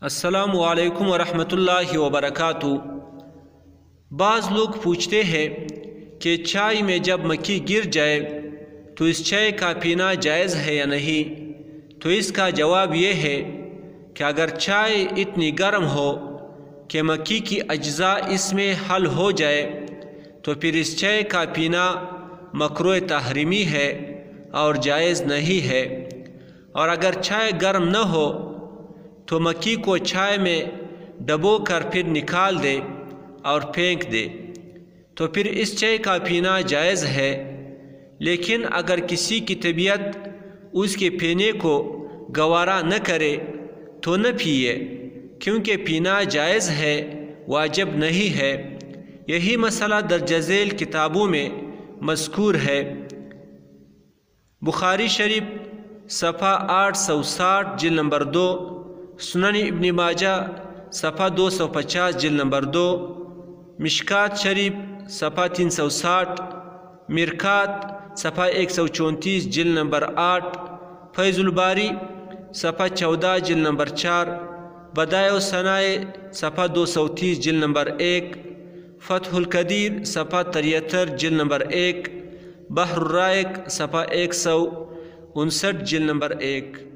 السلام علیکم ورحمۃ اللہ وبرکاتہ۔ بعض لوگ پوچھتے ہیں کہ چائے میں جب مکھی گر جائے تو اس چائے کا پینا جائز ہے یا نہیں؟ تو اس کا جواب یہ ہے کہ اگر چائے اتنی گرم ہو کہ مکھی کی اجزاء اس میں حل ہو جائے تو پھر اس چائے کا پینا مکروہ تحریمی ہے اور جائز نہیں ہے، اور اگر چائے گرم نہ ہو تو مکھی کو چائے میں ڈبو کر پھر نکال دے اور پھینک دے تو پھر اس چائے کا پینا جائز ہے۔ لیکن اگر کسی کی طبیعت اس کے پینے کو گوارا نہ کرے تو نہ پیے، کیونکہ پینا جائز ہے، واجب نہیں ہے۔ یہی مسئلہ درج ذیل کتابوں میں مذکور ہے۔ بخاری شریف صفحہ 860 جلد نمبر 2، سنن ابن ماجہ صفحہ 250 جلد نمبر 2، مشکات شریف صفحہ 360، مرکات صفحہ 134 جلد نمبر 8، فیض الباری صفحہ 14 جلد نمبر 4، بدائع الصنائع صفحہ 230 جلد نمبر 1، فتح القدیر صفحہ 73 جلد نمبر 1، بحر الرائق صفحہ 159 جلد نمبر 1۔